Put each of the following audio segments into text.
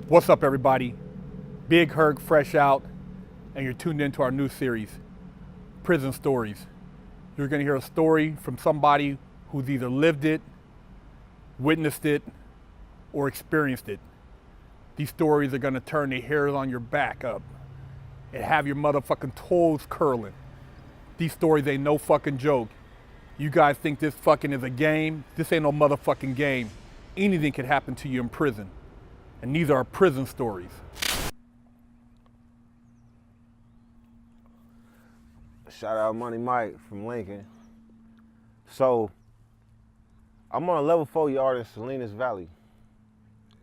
What's up, everybody? Big Herc fresh out, and you're tuned into our new series, Prison Stories. You're gonna hear a story from somebody who's either lived it, witnessed it, or experienced it. These stories are gonna turn the hairs on your back up and have your motherfucking toes curling. These stories ain't no fucking joke. You guys think this fucking is a game? This ain't no motherfucking game. Anything could happen to you in prison. And these are prison stories. Shout out Money Mike from Lincoln. So, I'm on a level 4 yard in Salinas Valley,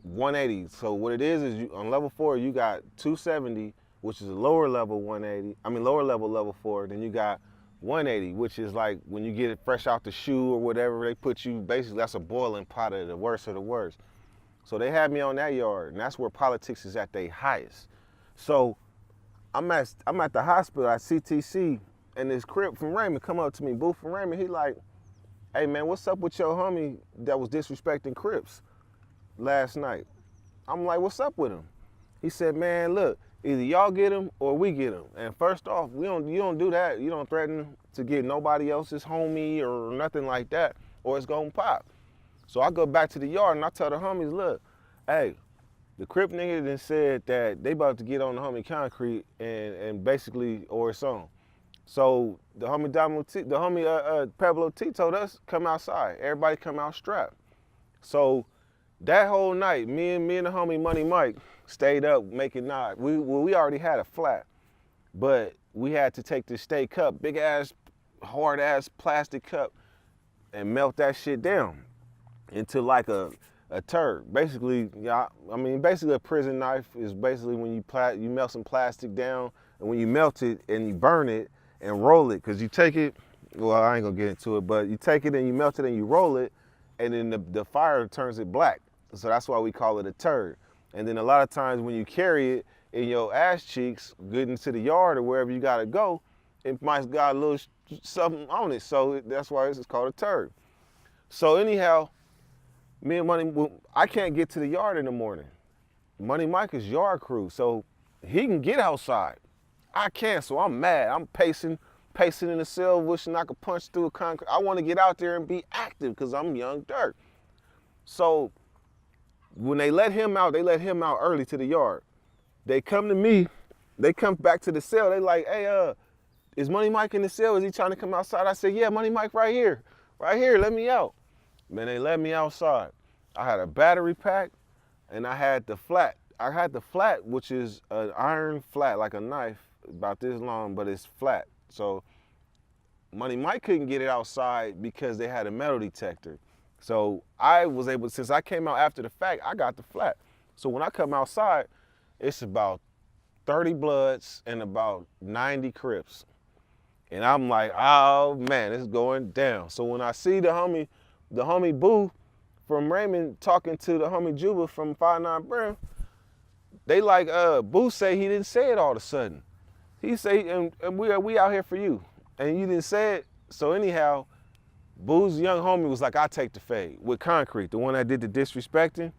180. So what it is you, on level 4, you got 270, which is a lower level 180. Lower level 4. Then you got 180, which is like when you get it fresh out the shoe or whatever, they put you, basically that's a boiling pot of the worst of the worst. So they had me on that yard, and that's where politics is at their highest. So I'm at the hospital at CTC, and this Crip from Raymond come up to me, Boo from Raymond, he like, hey man, what's up with your homie that was disrespecting Crips last night? I'm like, what's up with him? He said, man, look, either y'all get him or we get him. And first off, you don't do that. You don't threaten to get nobody else's homie or nothing like that, or it's gonna pop. So I go back to the yard and I tell the homies, look, hey, the Crip nigga done said that they about to get on the homie Concrete and basically, or it's on. So the homie Pablo T told us, come outside. Everybody come out strapped. So that whole night, me and the homie Money Mike stayed up making knots. We already had a flat, but we had to take this state cup, big ass, hard ass plastic cup, and melt that shit down into like a turd. Basically, basically a prison knife is basically when you melt some plastic down, and when you melt it and you burn it and roll it, because you take it, well, I ain't gonna get into it, but you take it and you melt it and you roll it, and then the fire turns it black. So that's why we call it a turd. And then a lot of times when you carry it in your ass cheeks, getting to the yard or wherever you gotta go, it might got a little something on it. So that's why this is called a turd. So anyhow, me and Money, I can't get to the yard in the morning. Money Mike is yard crew, so he can get outside. I can't, so I'm mad. I'm pacing in the cell, wishing I could punch through a concrete. I want to get out there and be active because I'm young Dirk. So when they let him out early to the yard. They come to me, they come back to the cell. They like, hey, is Money Mike in the cell? Is he trying to come outside? I said, yeah, Money Mike right here, let me out. Man, they let me outside. I had a battery pack and I had the flat. I had the flat, which is an iron flat, like a knife, about this long, but it's flat. So Money Mike couldn't get it outside because they had a metal detector. So I was able, since I came out after the fact, I got the flat. So when I come outside, it's about 30 Bloods and about 90 Crips. And I'm like, oh man, it's going down. So when I see the homie Boo from Raymond talking to the homie Juba from 59 Brim, they like, Boo say he didn't say it all of a sudden. He say, and we out here for you. And you didn't say it. So anyhow, Boo's young homie was like, I take the fade with Concrete, the one that did the disrespecting.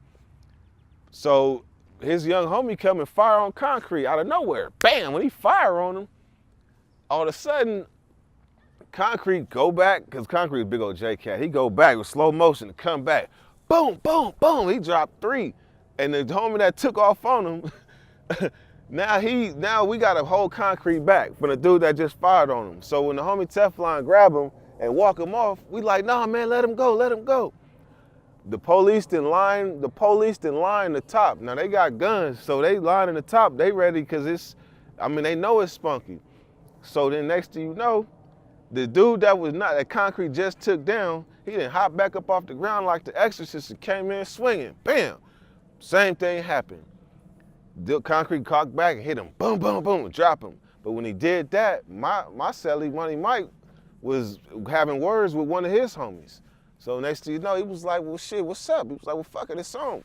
So his young homie come and fire on Concrete out of nowhere. Bam, when he fire on him, all of a sudden, Concrete go back, because Concrete is big old J-Cat. He go back with slow motion to come back. Boom, boom, boom, he dropped 3. And the homie that took off on him, now we got to hold Concrete back from the dude that just fired on him. So when the homie Teflon grab him and walk him off, we like, nah man, let him go. The police didn't line the top. Now they got guns, so they lining the top, they ready, because they know it's spunky. So then next thing you know, the dude that Concrete just took down, he didn't hop back up off the ground like the Exorcist and came in swinging. Bam! Same thing happened. The Concrete cocked back and hit him. Boom, boom, boom, drop him. But when he did that, my cellie, Money Mike, was having words with one of his homies. So next thing you know, he was like, well shit, what's up? He was like, well fuck it, it's on.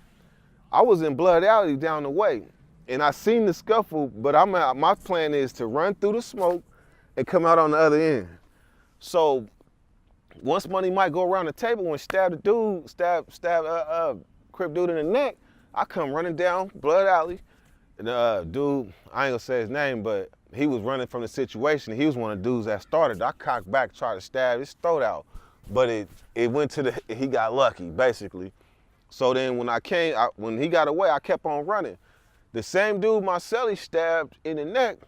I was in Blood Alley down the way, and I seen the scuffle, but my plan is to run through the smoke and come out on the other end. So once Money Mike go around the table and stab the dude, stab Crip dude in the neck, I come running down Blood Alley, and dude, I ain't gonna say his name, but he was running from the situation. He was one of the dudes that started. I cocked back, tried to stab his throat out, but it went to he got lucky, basically. So then when he got away, I kept on running. The same dude my celly stabbed in the neck,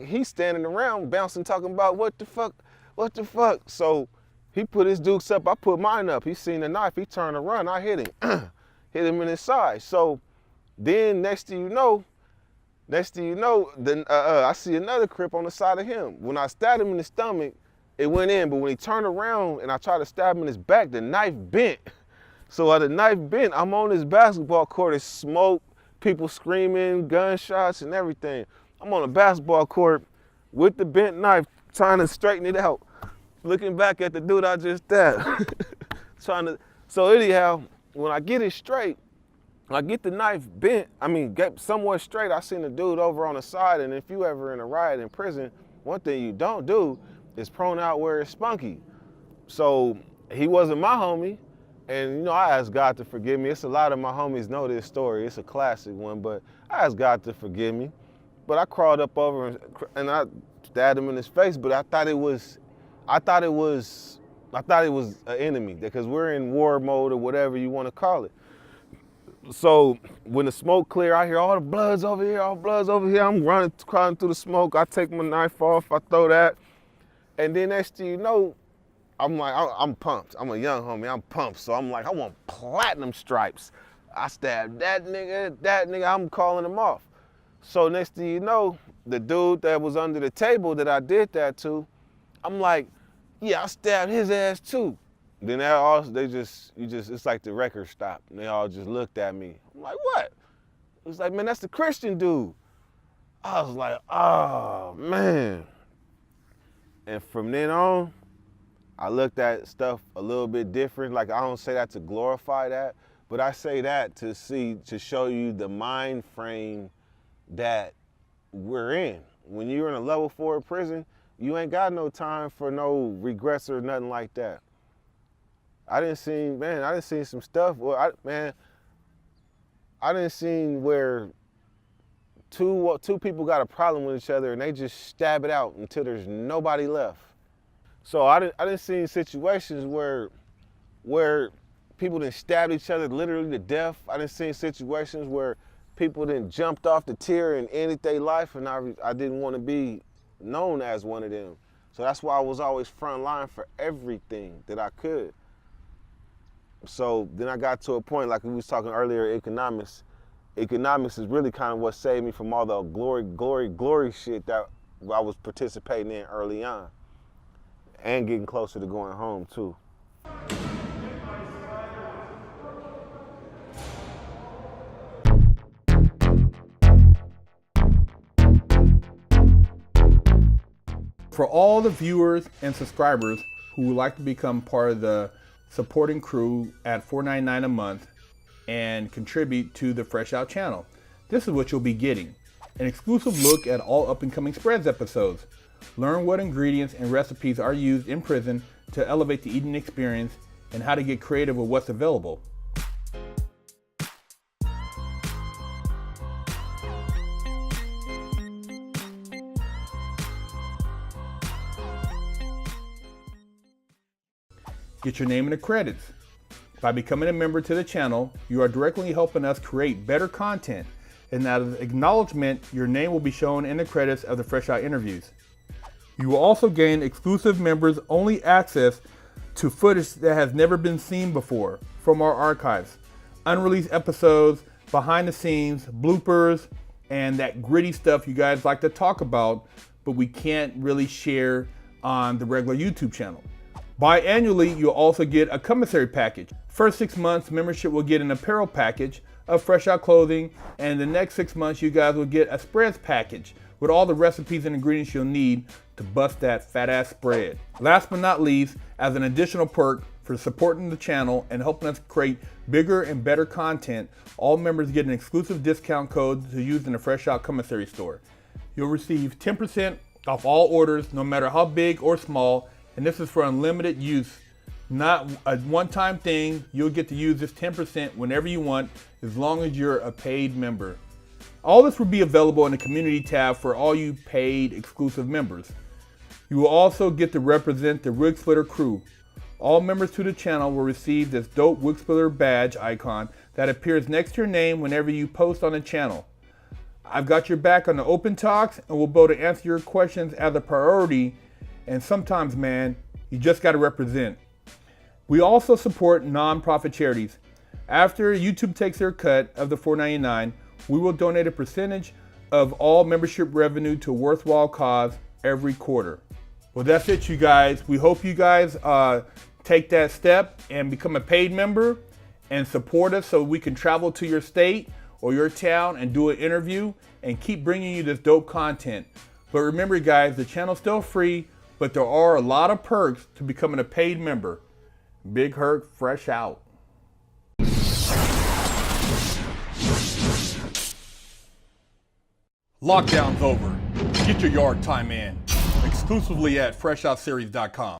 he's standing around bouncing, talking about what the fuck. So he put his dukes up, I put mine up. He seen the knife, he turned to run, I hit him. Hit him in his side. So then next thing you know, then I see another Crip on the side of him. When I stabbed him in the stomach, it went in, but when he turned around and I tried to stab him in his back, the knife bent. So as the knife bent, I'm on this basketball court, it's smoke, people screaming, gunshots and everything. I'm on a basketball court with the bent knife, trying to straighten it out, looking back at the dude I just stabbed. So anyhow, when I get it straight, I get the knife bent, get somewhat straight, I seen the dude over on the side, and if you ever in a riot in prison, one thing you don't do is prone out where it's spunky. So he wasn't my homie, and I asked God to forgive me. It's a lot of my homies know this story, it's a classic one, but I asked God to forgive me. But I crawled up over and I stabbed him in his face, but I thought it was an enemy, because we're in war mode or whatever you want to call it. So when the smoke clear, I hear all the blood's over here, I'm running, crawling through the smoke. I take my knife off, I throw that. And then next thing you know, I'm like, I'm pumped. I'm a young homie, I'm pumped. So I'm like, I want platinum stripes. I stabbed that nigga, I'm calling him off. So next thing you know, the dude that was under the table that I did that to, I'm like, yeah, I stabbed his ass too. Then it's like the record stopped. And they all just looked at me. I'm like, what? It was like, man, that's the Christian dude. I was like, oh, man. And from then on, I looked at stuff a little bit different. Like, I don't say that to glorify that, but I say that to show you the mind frame that we're in. When you're in a level 4 prison, you ain't got no time for no regrets or nothing like that. I didn't see some stuff. Well, I didn't see where two people got a problem with each other and they just stab it out until there's nobody left. So I didn't see situations where people didn't stab each other literally to death. I didn't see situations where people didn't jumped off the tier and ended their life, and I didn't want to be known as one of them. So that's why I was always front line for everything that I could. So then I got to a point, like we was talking earlier, economics. Economics is really kind of what saved me from all the glory shit that I was participating in early on, and getting closer to going home too. For all the viewers and subscribers who would like to become part of the supporting crew at $4.99 a month and contribute to the Fresh Out channel, this is what you'll be getting. An exclusive look at all up-and-coming Spreads episodes. Learn what ingredients and recipes are used in prison to elevate the eating experience and how to get creative with what's available. Get your name in the credits. By becoming a member to the channel, you are directly helping us create better content, and out of acknowledgement, your name will be shown in the credits of the Fresh Out interviews. You will also gain exclusive members only access to footage that has never been seen before from our archives, unreleased episodes, behind the scenes, bloopers, and that gritty stuff you guys like to talk about, but we can't really share on the regular YouTube channel. Biannually, you'll also get a commissary package. First 6 months, membership will get an apparel package of Fresh Out clothing, and the next 6 months, you guys will get a spreads package with all the recipes and ingredients you'll need to bust that fat ass spread. Last but not least, as an additional perk for supporting the channel and helping us create bigger and better content, all members get an exclusive discount code to use in the Fresh Out commissary store. You'll receive 10% off all orders, no matter how big or small, and this is for unlimited use Not a one-time thing. You'll get to use this 10% whenever you want, as long as you're a paid member. All this will be available in the community tab for all you paid exclusive members. You will also get to represent the Wig Splitter crew. All members to the channel will receive this dope Wig Splitter badge icon that appears next to your name whenever you post on the channel. I've got your back on the open talks and will be able to answer your questions as a priority, and sometimes, man, you just got to represent. We also support non-profit charities. After YouTube takes their cut of the $4.99, we will donate a percentage of all membership revenue to a worthwhile cause every quarter. Well, that's it, you guys. We hope you guys take that step and become a paid member and support us so we can travel to your state or your town and do an interview and keep bringing you this dope content. But remember, guys, the channel's still free, but there are a lot of perks to becoming a paid member. Big Herc fresh out. Lockdown's over. Get your yard time in. Exclusively at freshOutSeries.com.